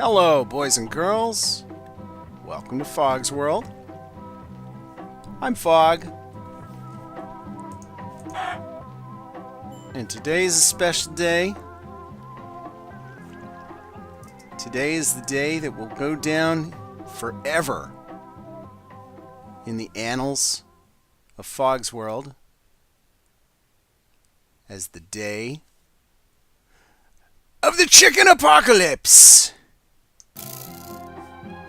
Hello, boys and girls. Welcome to Fog's World. I'm Fog. And today is a special day. Today is the day that will go down forever in the annals of Fog's World as the day of the chicken apocalypse.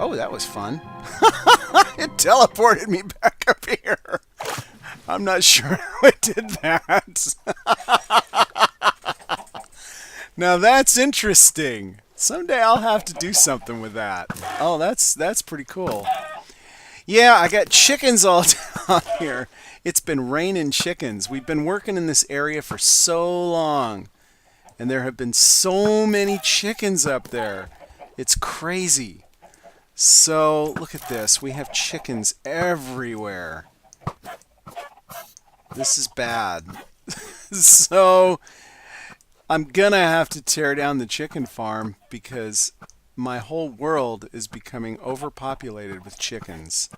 Oh, that was fun. It teleported me back up here. I'm not sure how it did that. Now that's interesting. Someday I'll have to do something with that. Oh, that's pretty cool. Yeah, I got chickens all down here. It's been raining chickens. We've been working in this area for so long, and there have been so many chickens up there. It's crazy. So, look at this. We have chickens everywhere. This is bad. So, I'm gonna have to tear down the chicken farm because my whole world is becoming overpopulated with chickens.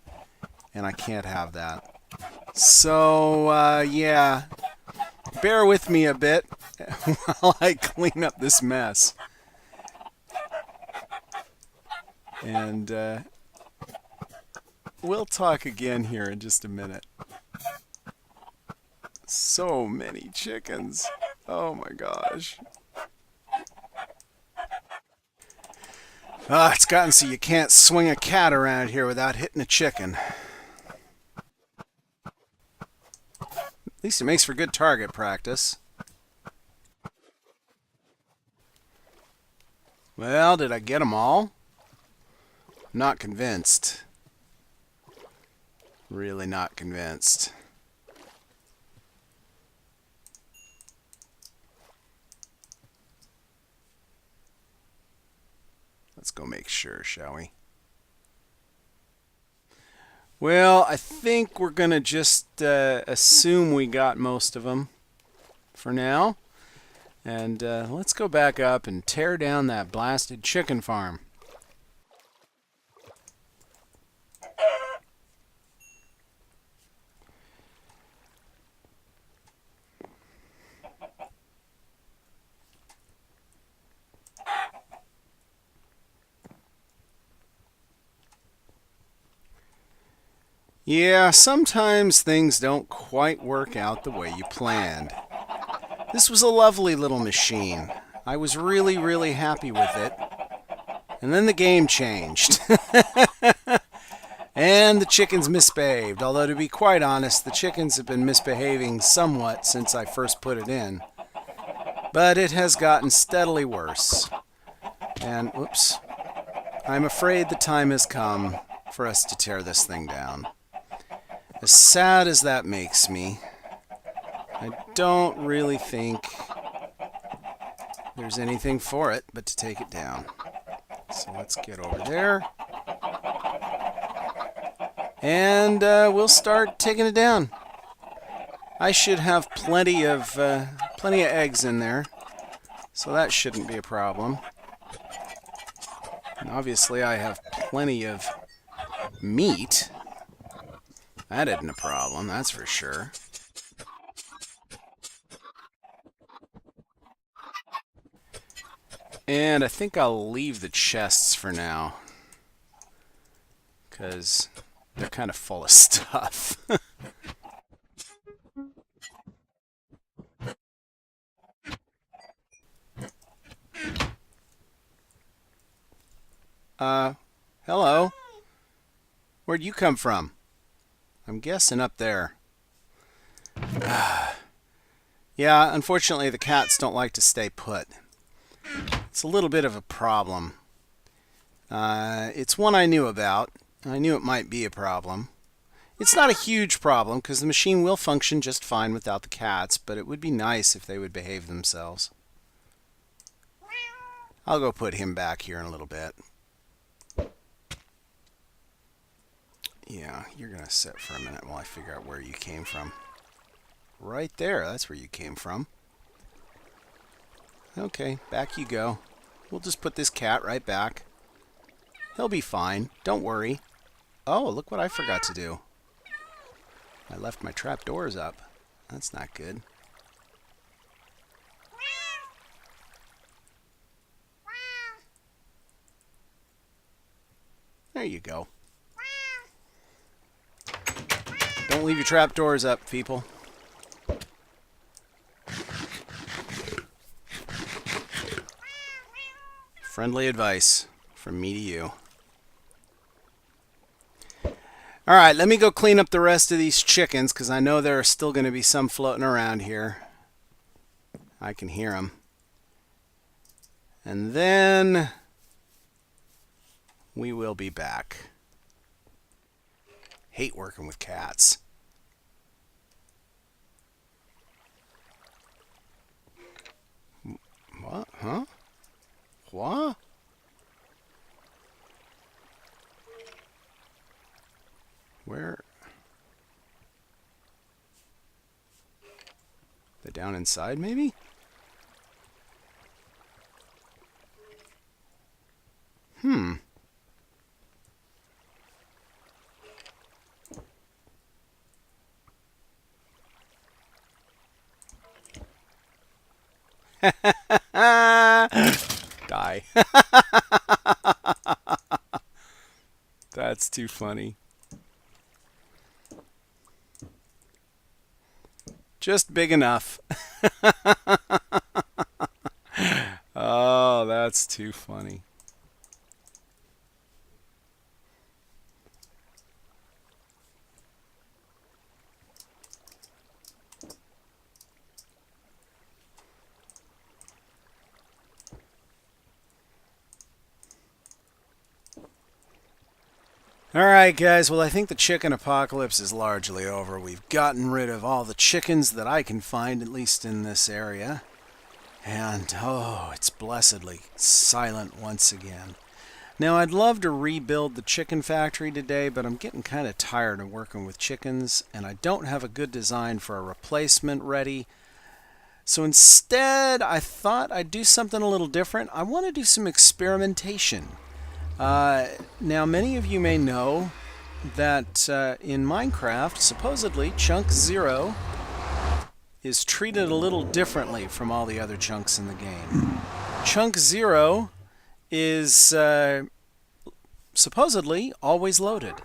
And I can't have that. So, yeah. Bear with me a bit while I clean up this mess. And we'll talk again here in just a minute. So many chickens. Oh my gosh. It's gotten so you can't swing a cat around here without hitting a chicken. At least it makes for good target practice. Well, did I get them all? Not convinced. Really not convinced. Let's go make sure, shall we? Well, I think we're going to just assume we got most of them for now. And let's go back up and tear down that blasted chicken farm. Yeah, sometimes things don't quite work out the way you planned. This was a lovely little machine. I was really, really happy with it. And then the game changed. And the chickens misbehaved. Although, to be quite honest, the chickens have been misbehaving somewhat since I first put it in. But it has gotten steadily worse. And, oops, I'm afraid the time has come for us to tear this thing down. As sad as that makes me, I don't really think there's anything for it but to take it down. So let's get over there. And we'll start taking it down. I should have plenty of eggs in there, so that shouldn't be a problem. And obviously I have plenty of meat. That isn't a problem, that's for sure. And I think I'll leave the chests for now, because they're kind of full of stuff. Hello? Where'd you come from? I'm guessing up there. Yeah, unfortunately the cats don't like to stay put. It's a little bit of a problem. It's one I knew about. I knew it might be a problem. It's not a huge problem because the machine will function just fine without the cats, but it would be nice if they would behave themselves. I'll go put him back here in a little bit. Yeah, you're going to sit for a minute while I figure out where you came from. Right there, that's where you came from. Okay, back you go. We'll just put this cat right back. He'll be fine. Don't worry. Oh, look what I forgot to do. I left my trap doors up. That's not good. There you go. Don't leave your trap doors up, people. Friendly advice from me to you. All right, let me go clean up the rest of these chickens because I know there are still going to be some floating around here. I can hear them. And then we will be back. Hate working with cats. What? Huh? What? Where? They're down inside, maybe? Hmm. Die. That's too funny. Just big enough. Oh, that's too funny. Alright guys, well I think the chicken apocalypse is largely over. We've gotten rid of all the chickens that I can find, at least in this area. And, oh, it's blessedly silent once again. Now I'd love to rebuild the chicken factory today, but I'm getting kind of tired of working with chickens, and I don't have a good design for a replacement ready. So instead, I thought I'd do something a little different. I want to do some experimentation. Now, many of you may know that in Minecraft, supposedly, Chunk 0 is treated a little differently from all the other chunks in the game. Chunk 0 is supposedly always loaded.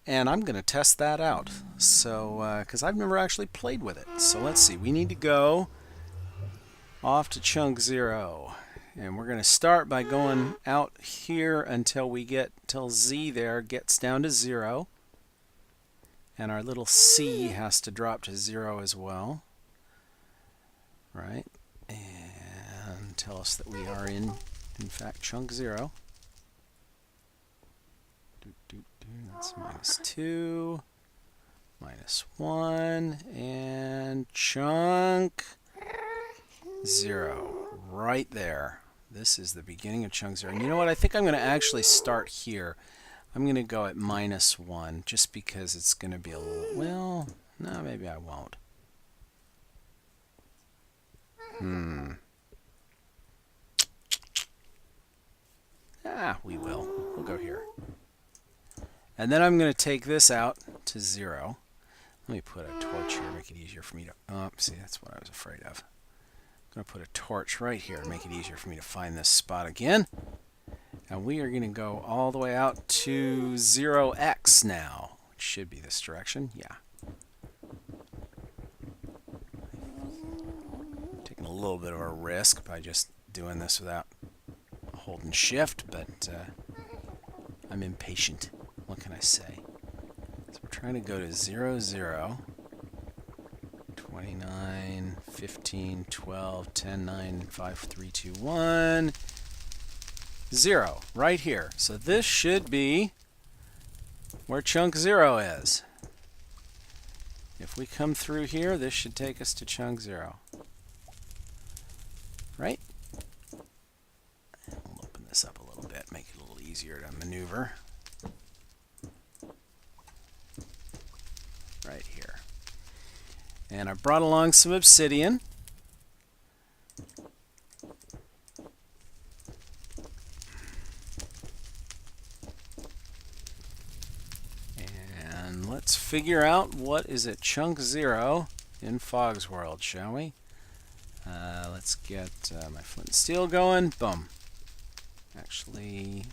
And I'm going to test that out. So, because I've never actually played with it. So let's see, we need to go off to Chunk 0. And we're going to start by going out here until Z there gets down to 0. And our little C has to drop to 0 as well. Right? And tell us that we are in fact, Chunk 0. That's -2, -1, and Chunk 0. Right there. This is the beginning of Chunk 0. And you know what? I think I'm going to actually start here. I'm going to go at -1 just because it's going to be a little... Well, no, maybe I won't. We will. We'll go here. And then I'm going to take this out to 0. Let me put a torch here, make it easier for me to... Oh, see, that's what I was afraid of. I'm going to put a torch right here to make it easier for me to find this spot again. And we are going to go all the way out to 0x now, which should be this direction. Yeah. Taking a little bit of a risk by just doing this without holding shift, but I'm impatient. What can I say? So we're trying to go to 0, 0, 29, 15, 12, 10, 9, 5, 3, 2, 1, 0, right here. So this should be where Chunk 0 is. If we come through here, this should take us to Chunk 0. Right? We'll open this up a little bit, make it a little easier to maneuver. Right here. And I brought along some obsidian. figure out what is at chunk 0 in Fog's world, shall we? Let's get my flint and steel going. Boom. Actually,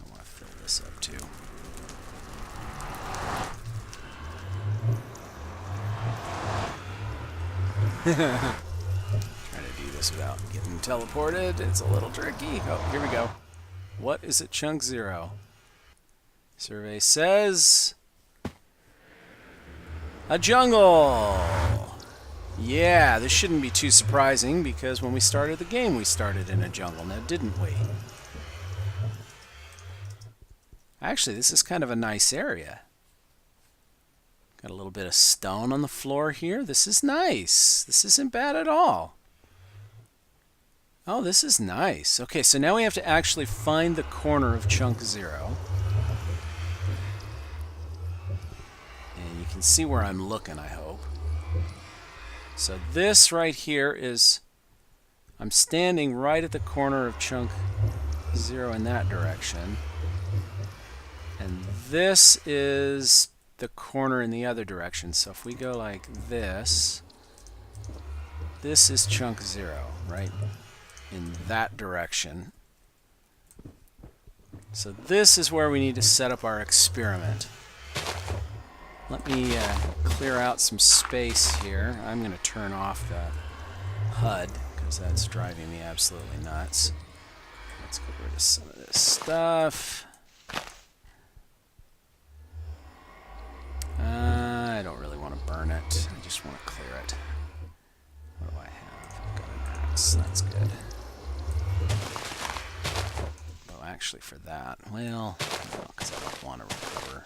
I want to fill this up too. Trying to do this without getting teleported. It's a little tricky. Oh, here we go. What is at chunk 0? Survey says a jungle. Yeah, this shouldn't be too surprising because when we started the game, we started in a jungle, now didn't we? Actually, this is kind of a nice area. Got a little bit of stone on the floor here. This is nice. This isn't bad at all. Oh, this is nice. Okay, so now we have to actually find the corner of chunk 0. And you can see where I'm looking, I hope. So this right here is, I'm standing right at the corner of chunk 0 in that direction. And this is the corner in the other direction. So if we go like this, this is chunk 0, right? In that direction. So this is where we need to set up our experiment. Let me clear out some space here. I'm going to turn off the HUD because that's driving me absolutely nuts. Let's get rid of some of this stuff. I don't really want to burn it. I just want to clear it. What do I have? I've got an axe. That's good. Oh, actually for that, well, no, because I don't want to recover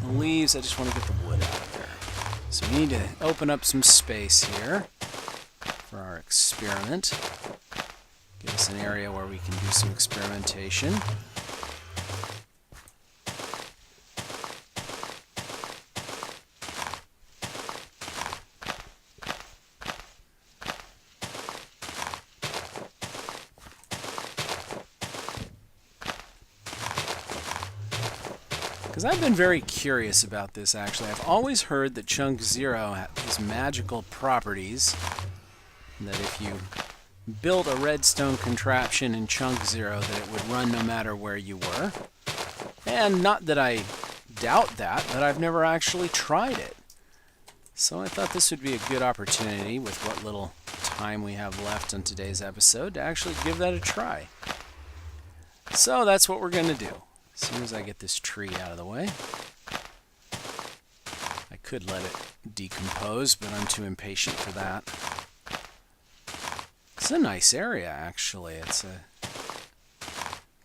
the leaves. I just want to get the wood out of there. So we need to open up some space here for our experiment. Give us an area where we can do some experimentation. Because I've been very curious about this, actually. I've always heard that chunk 0 has magical properties, that if you built a redstone contraption in chunk 0, that it would run no matter where you were. And not that I doubt that, but I've never actually tried it. So I thought this would be a good opportunity, with what little time we have left on today's episode, to actually give that a try. So that's what we're going to do. As soon as I get this tree out of the way. I could let it decompose, but I'm too impatient for that. It's a nice area, actually. It's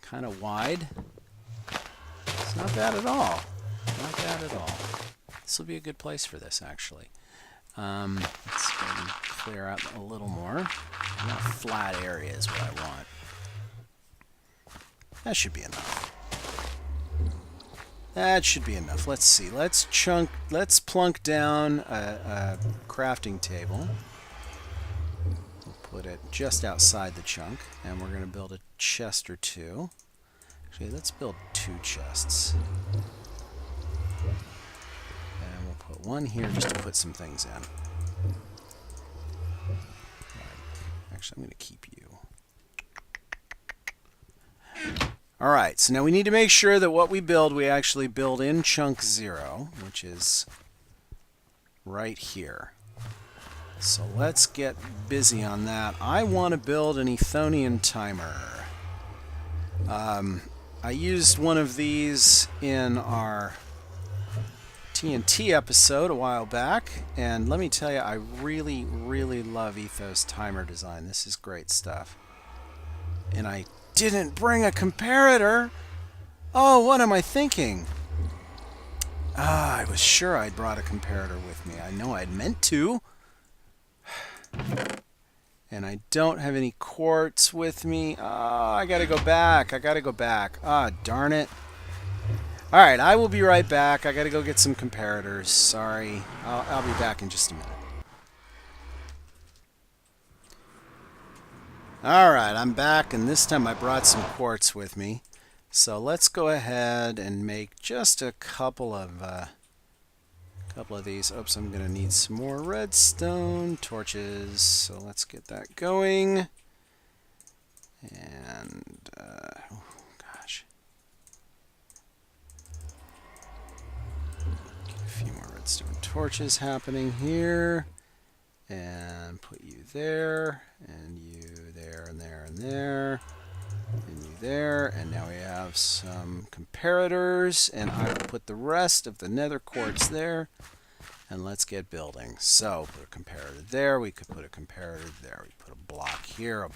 kind of wide. It's not bad at all. Not bad at all. This will be a good place for this, actually. Let's go and clear out a little more. Not a flat area is what I want. That should be enough. That should be enough. Let's see. Let's plunk down a crafting table. We'll put it just outside the chunk, and we're going to build a chest or two. Actually, let's build 2 chests. And we'll put one here just to put some things in. Actually, I'm going to keep you. Alright, so now we need to make sure that what we build, we actually build in chunk 0, which is right here. So let's get busy on that. I want to build an Ethonian timer. I used one of these in our TNT episode a while back, and let me tell you, I really, really love Ethos timer design. This is great stuff. And I didn't bring a comparator. Oh, what am I thinking? I was sure I'd brought a comparator with me. I know I'd meant to. And I don't have any quartz with me. Oh, I gotta go back. I gotta go back. Ah, darn it. Alright, I will be right back. I gotta go get some comparators. Sorry. I'll be back in just a minute. Alright, I'm back, and this time I brought some quartz with me. So let's go ahead and make just a couple of these. Oops, I'm going to need some more redstone torches. So let's get that going. And, oh gosh. Get a few more redstone torches happening here. And put you there, and you there, and there, and there. And you there, and now we have some comparators, and I will put the rest of the nether quartz there, and let's get building. So, put a comparator there, we could put a comparator there, we put a block here,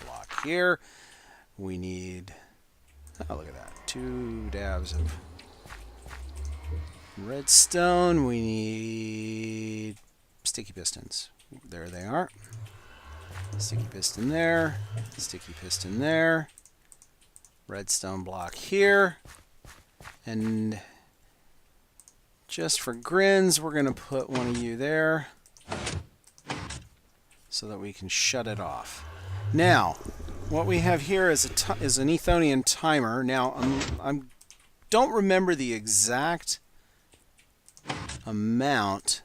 we need, oh look at that, 2 dabs of redstone, we need sticky pistons. There they are. Sticky piston there, sticky piston there. Redstone block here, and just for grins we're going to put one of you there so that we can shut it off. Now what we have here is an Ethonian timer. Now I don't remember the exact amount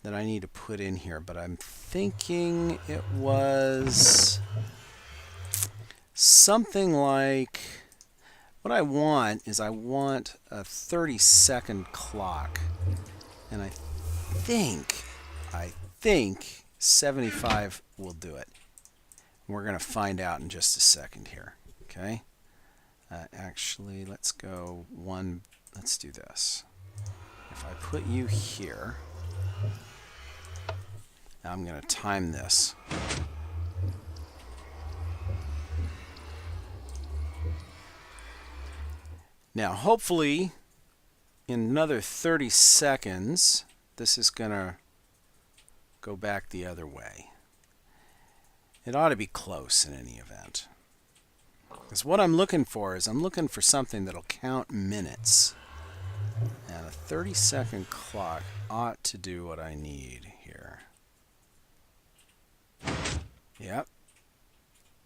that I need to put in here, but I'm thinking it was something like, what I want is I want a 30-second clock, and I think 75 will do it. We're going to find out in just a second here. Okay. Actually, let's do this. If I put you here, I'm going to time this. Now, hopefully, in another 30 seconds, this is going to go back the other way. It ought to be close in any event. Because what I'm looking for is I'm looking for something that'll count minutes. And a 30-second clock ought to do what I need here. Yep.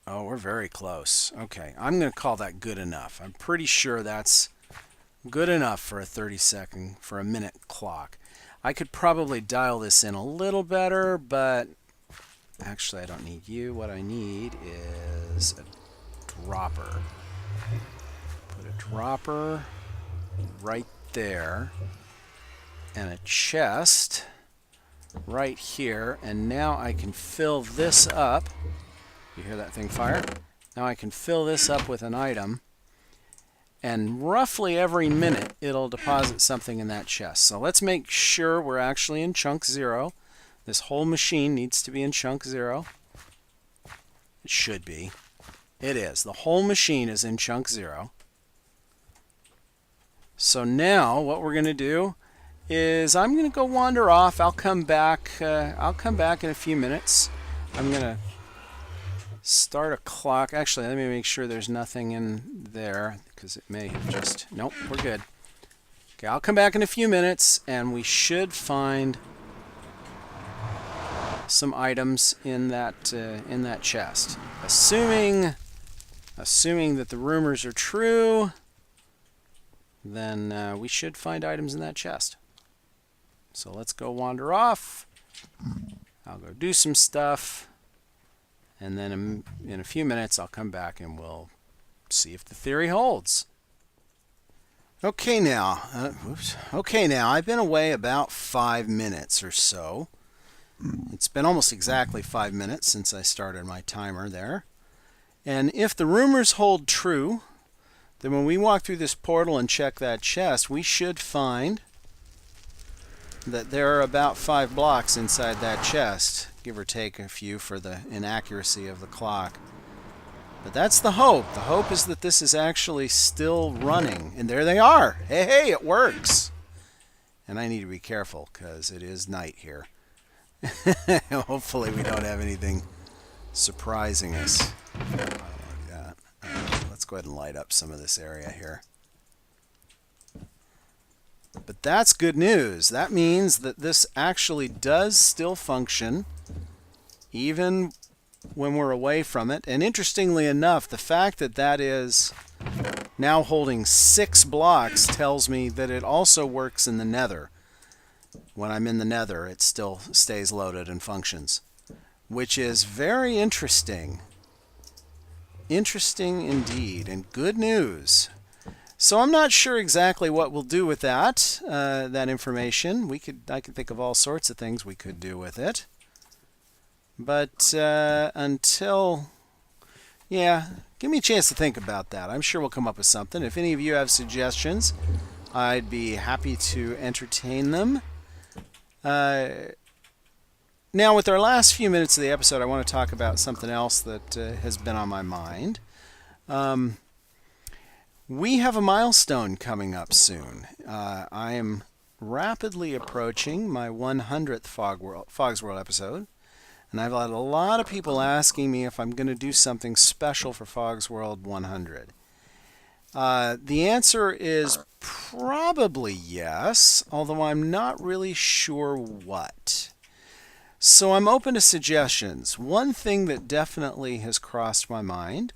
Oh, we're very close. Okay, I'm going to call that good enough. I'm pretty sure that's good enough for a 30-second, for a minute clock. I could probably dial this in a little better, but actually I don't need you. What I need is a dropper. Put a dropper right there, and a chest right here, and now I can fill this up. You hear that thing fire? Now I can fill this up with an item, and roughly every minute it'll deposit something in that chest. So let's make sure we're actually in chunk 0. This whole machine needs to be in chunk 0. It should be. It is. The whole machine is in chunk 0. So now what we're going to do is I'm going to go wander off. I'll come back in a few minutes. I'm going to start a clock. Actually, let me make sure there's nothing in there, because it may have just... Nope, we're good. Okay, I'll come back in a few minutes, and we should find some items in that chest. Assuming that the rumors are true, then we should find items in that chest. So let's go wander off. I'll go do some stuff. And then in a few minutes, I'll come back and we'll see if the theory holds. Okay now, I've been away about 5 minutes or so. It's been almost exactly 5 minutes since I started my timer there. And if the rumors hold true, then when we walk through this portal and check that chest, we should find that there are about 5 blocks inside that chest. Give or take a few for the inaccuracy of the clock. But that's the hope. The hope is that this is actually still running. And there they are. Hey, it works. And I need to be careful because it is night here. Hopefully we don't have anything surprising us. I don't want to do that. Let's go ahead and light up some of this area here. But that's good news. That means that this actually does still function even when we're away from it. And interestingly enough, the fact that that is now holding 6 blocks tells me that it also works in the nether. When I'm in the nether, it still stays loaded and functions, which is very interesting. Interesting indeed, and good news. So I'm not sure exactly what we'll do with that information. I could think of all sorts of things we could do with it. But until, yeah, give me a chance to think about that. I'm sure we'll come up with something. If any of you have suggestions, I'd be happy to entertain them. Now, with our last few minutes of the episode, I want to talk about something else that has been on my mind. We have a milestone coming up soon. I am rapidly approaching my 100th Fog's World episode, and I've had a lot of people asking me if I'm going to do something special for Fog's World 100. The answer is probably yes, although I'm not really sure what. So I'm open to suggestions. One thing that definitely has crossed my mind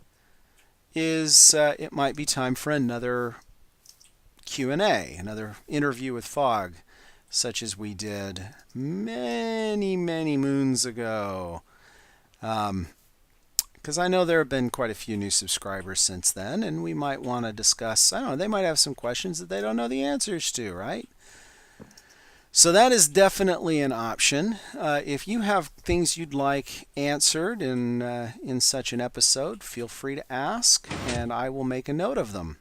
is it might be time for another Q&A, another interview with Fog, such as we did many, many moons ago. Because I know there have been quite a few new subscribers since then, and we might want to discuss, I don't know, they might have some questions that they don't know the answers to, right? So that is definitely an option. If you have things you'd like answered in such an episode, feel free to ask, and I will make a note of them.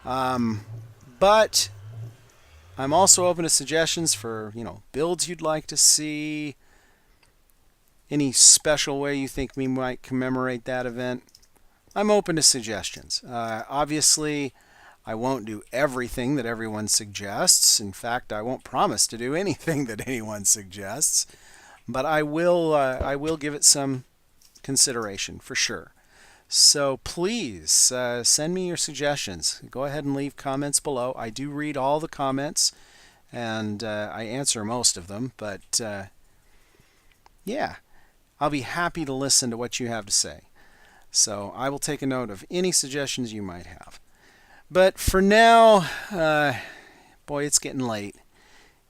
But I'm also open to suggestions for, builds you'd like to see, any special way you think we might commemorate that event. I'm open to suggestions. Obviously, I won't do everything that everyone suggests. In fact, I won't promise to do anything that anyone suggests. But I will give it some consideration for sure. So please send me your suggestions. Go ahead and leave comments below. I do read all the comments, and I answer most of them. But yeah, I'll be happy to listen to what you have to say. So I will take a note of any suggestions you might have. But for now, boy, it's getting late.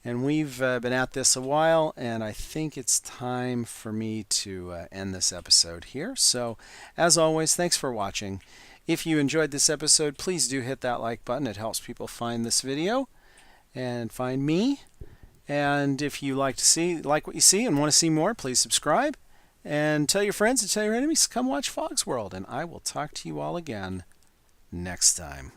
And we've been at this a while, and I think it's time for me to end this episode here. So, as always, thanks for watching. If you enjoyed this episode, please do hit that like button. It helps people find this video and find me. And if you like what you see and want to see more, please subscribe. And tell your friends and tell your enemies to come watch Fog's World. And I will talk to you all again next time.